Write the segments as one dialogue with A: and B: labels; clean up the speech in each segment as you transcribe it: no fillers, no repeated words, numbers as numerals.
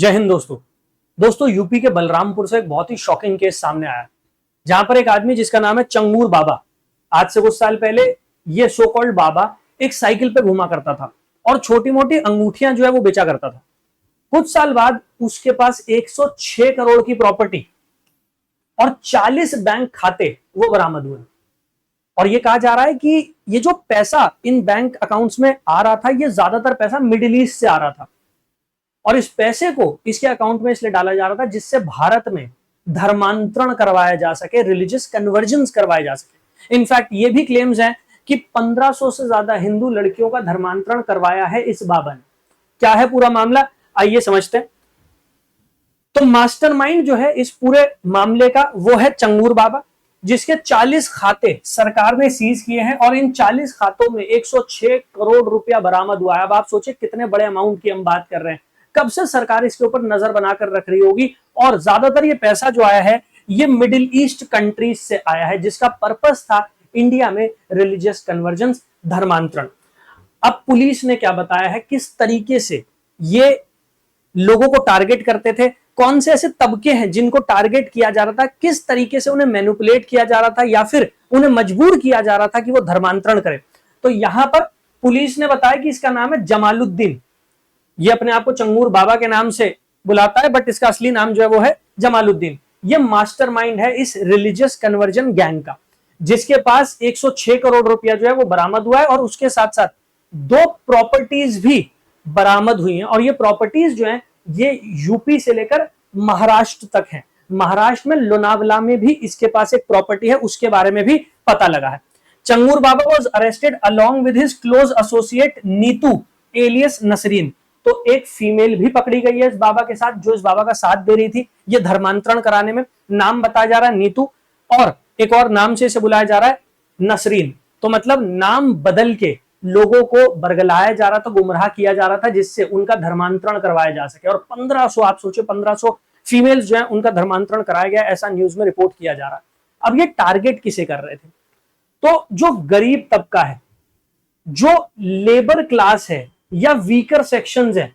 A: जय हिंद दोस्तों। दोस्तों यूपी के बलरामपुर से एक बहुत ही शॉकिंग केस सामने आया, जहां पर एक आदमी जिसका नाम है चंगूर बाबा, आज से कुछ साल पहले ये सो कॉल्ड बाबा एक साइकिल पे घुमा करता था और छोटी मोटी अंगूठियां जो है वो बेचा करता था। कुछ साल बाद उसके पास 106 करोड़ की प्रॉपर्टी और 40 बैंक खाते वो बरामद हुए। और ये कहा जा रहा है कि ये जो पैसा इन बैंक अकाउंट्स में आ रहा था, ये ज्यादातर पैसा मिडिल ईस्ट से आ रहा था और इस पैसे को इसके अकाउंट में इसलिए डाला जा रहा था जिससे भारत में धर्मांतरण करवाया जा सके, रिलीजियस कन्वर्जन्स करवाए जा सके। इनफैक्ट ये भी क्लेम्स हैं कि 1500 से ज्यादा हिंदू लड़कियों का धर्मांतरण करवाया है इस बाबा ने। क्या है पूरा मामला, आइए समझते हैं। तो मास्टरमाइंड जो है इस पूरे मामले का वो है चंगूर बाबा, जिसके 40 खाते सरकार ने सीज किए हैं और इन 40 खातों में 106 करोड़ रुपया बरामद हुआ है। अब आप सोचिए कितने बड़े अमाउंट की हम बात कर रहे हैं। कब से सरकार इसके ऊपर नजर बनाकर रख रही होगी। और ज्यादातर ये पैसा जो आया है ये मिडिल ईस्ट कंट्रीज से आया है, जिसका पर्पस था इंडिया में रिलीजियस कन्वर्जेंस, धर्मांतरण। अब पुलिस ने क्या बताया है, किस तरीके से ये लोगों को टारगेट करते थे, कौन से ऐसे तबके हैं जिनको टारगेट किया जा रहा था, किस तरीके से उन्हें मैनिपुलेट किया जा रहा था या फिर उन्हें मजबूर किया जा रहा था कि वो धर्मांतरण करें। तो यहां पर पुलिस ने बताया कि इसका नाम है जमालुद्दीन। ये अपने आप को चंगूर बाबा के नाम से बुलाता है, बट इसका असली नाम जो है वो है जमालुद्दीन। ये मास्टरमाइंड है इस रिलीजियस कन्वर्जन गैंग का, जिसके पास 106 करोड़ रुपया जो है वो बरामद हुआ है और उसके साथ साथ 2 प्रॉपर्टीज भी बरामद हुई हैं। और ये प्रॉपर्टीज जो है ये यूपी से लेकर महाराष्ट्र तक है। महाराष्ट्र में लोनावला में भी इसके पास एक प्रॉपर्टी है, उसके बारे में भी पता लगा है। Changur Baba was arrested along with his close associate Neetu alias Nasreen. तो एक फीमेल भी पकड़ी गई है इस बाबा के साथ, जो इस बाबा का साथ दे रही थी ये धर्मांतरण कराने में। नाम बताया जा रहा है नीतू, और एक और नाम से इसे बुलाया जा रहा है नसरीन। तो मतलब नाम बदल के लोगों को बरगलाया जा रहा था, गुमराह किया जा रहा था, जिससे उनका धर्मांतरण करवाया जा सके। और 1500, आप सोचिए 1500 फीमेल्स जो है उनका धर्मांतरण कराया गया, ऐसा न्यूज में रिपोर्ट किया जा रहा है। अब ये टारगेट किसे कर रहे थे, तो जो गरीब तबका है, जो लेबर क्लास है या वीकर सेक्शंस हैं,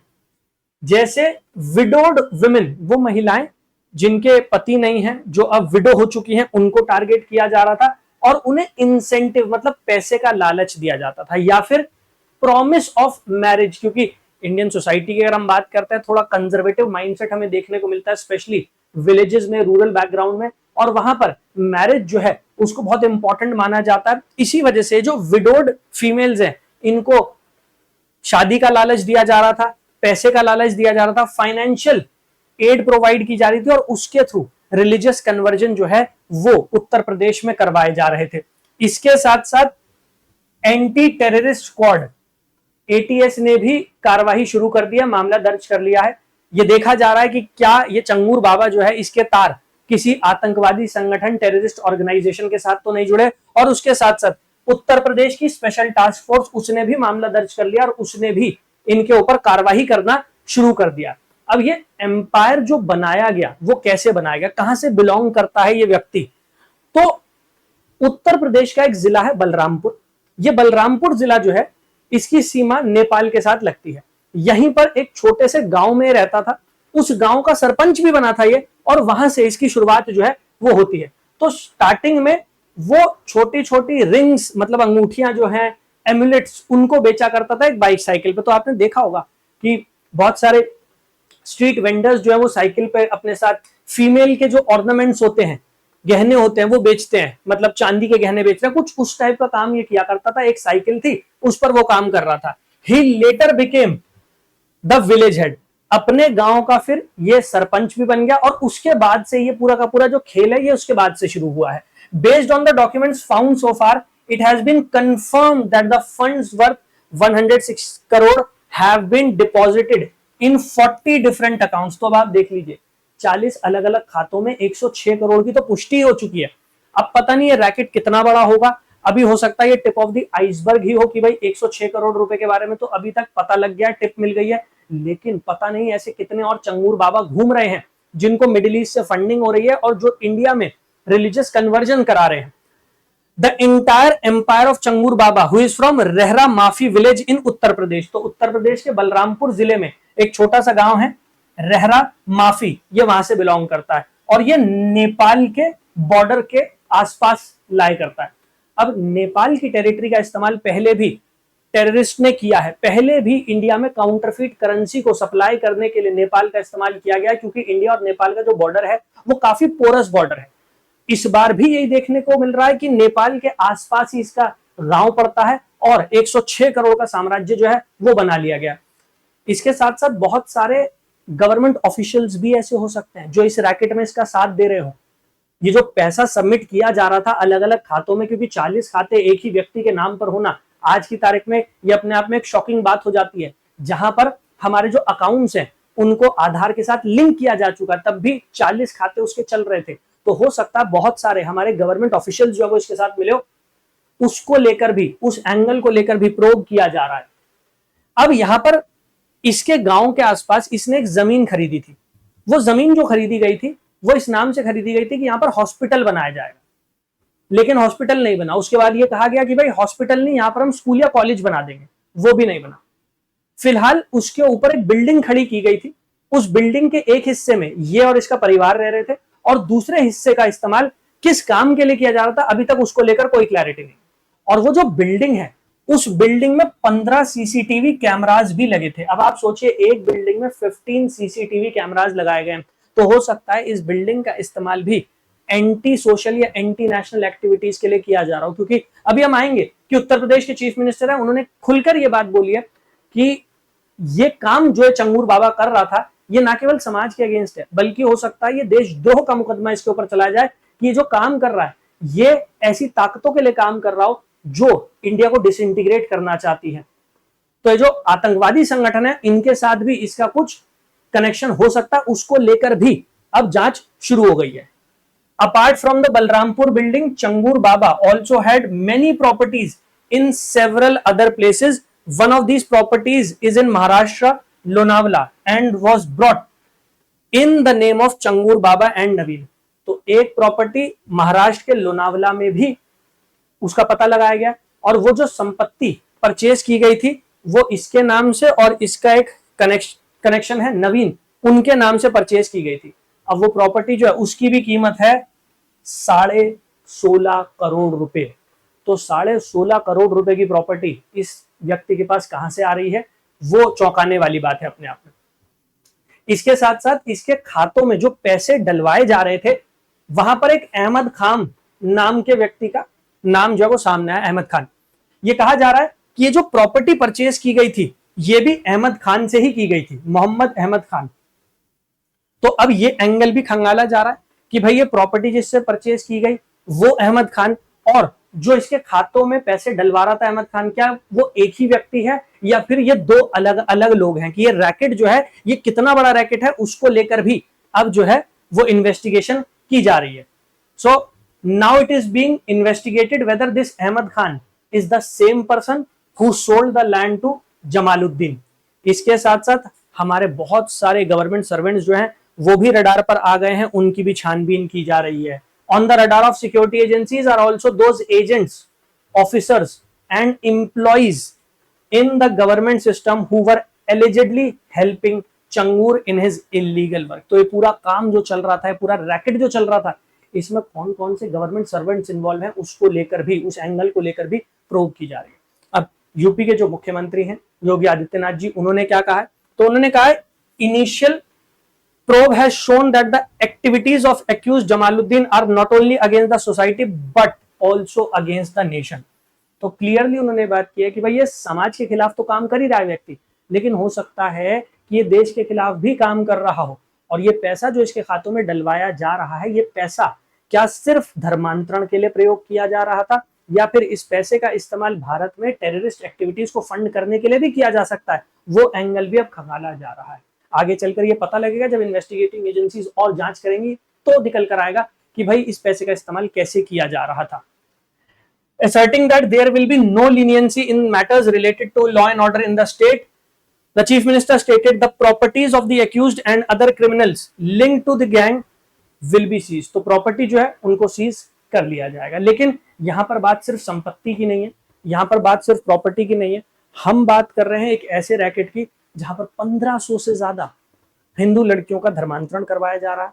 A: जैसे विडोड वुमेन, वो महिलाएं जिनके पति नहीं हैं, जो अब विडो हो चुकी हैं, उनको टारगेट किया जा रहा था और उन्हें इंसेंटिव मतलब पैसे का लालच दिया जाता था या फिर प्रॉमिस ऑफ मैरिज। क्योंकि इंडियन सोसाइटी की अगर हम बात करते हैं, थोड़ा कंजर्वेटिव माइंडसेट हमें देखने को मिलता है, स्पेशली विलेजेस में, रूरल बैकग्राउंड में, और वहां पर मैरिज जो है उसको बहुत इंपॉर्टेंट माना जाता है। इसी वजह से जो विडोड फीमेल्स हैं इनको शादी का लालच दिया जा रहा था, पैसे का लालच दिया जा रहा था, फाइनेंशियल एड प्रोवाइड की जा रही थी और उसके थ्रू रिलीजियस कन्वर्जन जो है वो उत्तर प्रदेश में करवाए जा रहे थे। इसके साथ साथ एंटी टेररिस्ट स्क्वाड एटीएस ने भी कार्रवाई शुरू कर दिया, मामला दर्ज कर लिया है। ये देखा जा रहा है कि क्या ये चंगूर बाबा जो है इसके तार किसी आतंकवादी संगठन, टेररिस्ट ऑर्गेनाइजेशन के साथ तो नहीं जुड़े। और उसके साथ साथ उत्तर प्रदेश की स्पेशल टास्क फोर्स, उसने भी मामला दर्ज कर लिया और उसने भी इनके ऊपर कार्रवाई करना शुरू कर दिया। अब ये एम्पायर जो बनाया गया वो कैसे बनाया गया, कहां से बिलोंग करता है ये व्यक्ति, तो उत्तर प्रदेश का एक जिला है बलरामपुर। ये बलरामपुर जिला जो है इसकी सीमा नेपाल के साथ लगती है। यहीं पर एक छोटे से गांव में रहता था, उस गांव का सरपंच भी बना था ये, और वहां से इसकी शुरुआत जो है वो होती है। तो स्टार्टिंग में वो छोटी छोटी रिंग्स मतलब अंगूठियां जो हैं, एमुलेट्स, उनको बेचा करता था एक बाइक साइकिल पे। तो आपने देखा होगा कि बहुत सारे स्ट्रीट वेंडर्स जो है वो साइकिल पे अपने साथ फीमेल के जो ऑर्नामेंट्स होते हैं, गहने होते हैं, वो बेचते हैं, मतलब चांदी के गहने बेच रहे हैं, कुछ उस टाइप का काम ये किया करता था। एक साइकिल थी, उस पर वो काम कर रहा था। He later became the village head, अपने गांव का फिर ये सरपंच भी बन गया। और उसके बाद से ये पूरा का पूरा जो खेल है ये उसके बाद से शुरू हुआ है। Based on the documents found so far, it has been confirmed that the funds worth 106 crore have been deposited in 40 different accounts। तो अब आप देख लीजिए 40 अलग अलग खातों में 106 करोड़ की तो पुष्टि हो चुकी है। अब पता नहीं ये रैकेट कितना बड़ा होगा, अभी हो सकता है ये टिप ऑफ द आइसबर्ग ही हो कि भाई 106 करोड़ रुपए के बारे में तो अभी तक पता लग गया, टिप मिल गई है, लेकिन पता नहीं ऐसे कितने और चंगूर बाबा घूम रहे हैं जिनको मिडिल ईस्ट से फंडिंग हो रही है और जो इंडिया में रिलीजियस कन्वर्जन करा रहे हैं। The entire empire of Changur Baba who is from Rehra Mafi village in Uttar Pradesh. तो उत्तर प्रदेश के बलरामपुर जिले में एक छोटा सा गांव है, रहरा माफी, ये वहां से बिलोंग करता है और ये नेपाल के बॉर्डर के आसपास लाई करता है। अब नेपाल की टेरिटरी का इस्तेमाल पहले भी टेररिस्ट ने किया है, पहले भी इंडिया में काउंटरफीट करेंसी को सप्लाई करने के लिए नेपाल का इस्तेमाल किया गया, क्योंकि इंडिया और नेपाल का जो बॉर्डर है वो काफी पोरस बॉर्डर है। इस बार भी यही देखने को मिल रहा है कि नेपाल के आसपास ही इसका गांव पड़ता है और 106 करोड़ का साम्राज्य जो है वो बना लिया गया। इसके साथ साथ बहुत सारे गवर्नमेंट ऑफिशियल्स भी ऐसे हो सकते हैं जो इस रैकेट में इसका साथ दे रहे हो। ये जो पैसा सबमिट किया जा रहा था अलग अलग खातों में, क्योंकि 40 खाते एक ही व्यक्ति के नाम पर होना आज की तारीख में ये अपने आप में एक शॉकिंग बात हो जाती है, जहां पर हमारे जो अकाउंट्स हैं उनको आधार के साथ लिंक किया जा चुका, तब भी 40 खाते उसके चल रहे थे। तो हो सकता है बहुत सारे हमारे गवर्नमेंट ऑफिशियल्स जो इसके साथ मिले हो, उसको लेकर भी, उस एंगल को लेकर भी प्रोब किया जा रहा है। अब यहां पर इसके गांव के आसपास इसने एक जमीन खरीदी थी। वो जमीन जो खरीदी गई थी वो इस नाम से खरीदी गई थी कि यहां पर हॉस्पिटल बनाया जाएगा, लेकिन हॉस्पिटल नहीं बना। उसके बाद ये कहा गया कि भाई हॉस्पिटल नहीं, यहां पर हम स्कूल या कॉलेज बना देंगे, वो भी नहीं बना। फिलहाल उसके ऊपर एक बिल्डिंग खड़ी की गई थी। उस बिल्डिंग के एक हिस्से में ये और इसका परिवार रह रहे थे और दूसरे हिस्से का इस्तेमाल किस काम के लिए किया जा रहा था अभी तक उसको लेकर कोई क्लैरिटी नहीं। और वो जो बिल्डिंग है, उस बिल्डिंग में 15 सीसीटीवी कैमराज भी लगे थे। अब आप सोचिए, एक बिल्डिंग में 15 सीसीटीवी कैमराज लगाए गए, तो हो सकता है इस बिल्डिंग का इस्तेमाल भी एंटी सोशल या एंटी नेशनल एक्टिविटीज के लिए किया जा रहा हो। क्योंकि अभी हम आएंगे कि उत्तर प्रदेश के चीफ मिनिस्टर है, उन्होंने खुलकर ये बात बोली है कि ये काम जो है चंगूर बाबा कर रहा था, ये ना केवल समाज के अगेंस्ट है, बल्कि हो सकता है ये देशद्रोह का मुकदमा इसके ऊपर चला जाए कि ये जो काम कर रहा है ये ऐसी ताकतों के लिए काम कर रहा हो जो इंडिया को डिसइंटीग्रेट करना चाहती है। तो ये जो आतंकवादी संगठन है इनके साथ भी इसका कुछ कनेक्शन हो सकता है, उसको लेकर भी अब जांच शुरू हो गई है। Apart from the Balrampur building, Changur Baba also had many properties in several other places. One of these properties is in Maharashtra, Lonavala, and was brought in the name of Changur Baba and Naveen. तो एक प्रॉपर्टी महाराष्ट्र के लोनावला में भी उसका पता लगाया गया और वो जो संपत्ति परचेज की गई थी वो इसके नाम से और इसका एक कनेक्शन है नवीन, उनके नाम से परचेज की गई थी। अब वो प्रॉपर्टी जो है उसकी भी कीमत है 16.5 करोड़ रुपए। तो 16.5 करोड़ रुपए की प्रॉपर्टी इस व्यक्ति के पास कहां से आ रही है, वो चौंकाने वाली बात है अपने आप में। इसके साथ साथ इसके खातों में जो पैसे डलवाए जा रहे थे, वहां पर एक अहमद खान नाम के व्यक्ति का नाम जो है वो सामने आया, अहमद खान। ये कहा जा रहा है कि ये जो प्रॉपर्टी परचेज की गई थी ये भी अहमद खान से ही की गई थी, मोहम्मद अहमद खान। तो अब ये एंगल भी खंगाला जा रहा है कि भाई ये प्रॉपर्टी जिससे परचेज की गई वो अहमद खान, और जो इसके खातों में पैसे डलवा रहा था अहमद खान, क्या वो एक ही व्यक्ति है या फिर ये दो अलग अलग लोग हैं? कि ये रैकेट जो है ये कितना बड़ा रैकेट है उसको लेकर भी अब जो है वो इन्वेस्टिगेशन की जा रही है। So now it is being investigated whether this Ahmad Khan is the same person who sold the land to Jamaluddin. इसके साथ साथ हमारे बहुत सारे गवर्नमेंट सर्वेंट्स जो हैं वो भी रडार पर आ गए हैं, उनकी भी छानबीन की जा रही है। On the radar of security agencies are also those agents, officers and employees in the government system who were allegedly helping चंगूर in his illegal work। तो ये पूरा काम जो चल रहा था, पूरा रैकेट जो चल रहा था, इसमें कौन कौन से गवर्नमेंट सर्वेंट्स इन्वॉल्व हैं उसको लेकर भी, उस एंगल को लेकर भी प्रोब की जा रही है। अब यूपी के जो मुख्यमंत्री हैं योगी आदित्यनाथ जी, उन्होंने क्या कहा है? तो उन्होंने कहा है initial probe has shown that the activities of accused Jamaluddin are not only against the society but also against the nation। तो क्लियरली उन्होंने बात की है कि भाई ये समाज के खिलाफ तो काम कर ही रहा है व्यक्ति, लेकिन हो सकता है कि ये देश के खिलाफ भी काम कर रहा हो। और ये पैसा जो इसके खातों में डलवाया जा रहा है, ये पैसा क्या सिर्फ धर्मांतरण के लिए प्रयोग किया जा रहा था या फिर इस पैसे का इस्तेमाल भारत में टेररिस्ट एक्टिविटीज को फंड करने के लिए भी किया जा सकता है? वो एंगल भी अब खंगाला जा रहा है। आगे चलकर ये पता लगेगा जब इन्वेस्टिगेटिंग एजेंसीज और जांच करेंगी तो निकल कर आएगा कि भाई इस पैसे का इस्तेमाल कैसे किया जा रहा था। Asserting that there will be no leniency in matters related to law and order in the state, the chief minister stated the properties of the accused and other criminals linked to the gang will be seized। तो property जो है उनको seize कर लिया जाएगा। लेकिन यहां पर बात सिर्फ संपत्ति की नहीं है, यहां पर बात सिर्फ प्रॉपर्टी की नहीं है, हम बात कर रहे हैं एक ऐसे रैकेट की जहां पर 1500 से ज्यादा हिंदू लड़कियों का धर्मांतरण करवाया जा रहा है,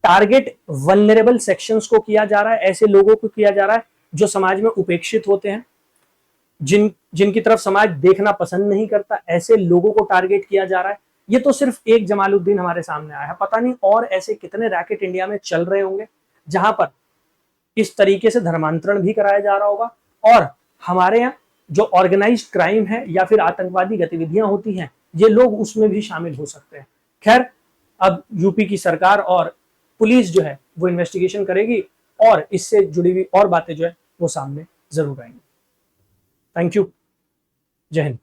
A: टारगेट वल्नरेबल सेक्शंस को किया जा रहा है, ऐसे लोगों को किया जा रहा है जो समाज में उपेक्षित होते हैं, जिनकी तरफ समाज देखना पसंद नहीं करता, ऐसे लोगों को टारगेट किया जा रहा है। ये तो सिर्फ एक जमालुद्दीन हमारे सामने आया है, पता नहीं और ऐसे कितने रैकेट इंडिया में चल रहे होंगे जहां पर इस तरीके से धर्मांतरण भी कराया जा रहा होगा। और हमारे यहाँ जो ऑर्गेनाइज्ड क्राइम है या फिर आतंकवादी गतिविधियां होती हैं, ये लोग उसमें भी शामिल हो सकते हैं। खैर, अब यूपी की सरकार और पुलिस जो है वो इन्वेस्टिगेशन करेगी और इससे जुड़ी हुई और बातें जो है वो सामने जरूर आएंगी। Thank you. जय हिंद।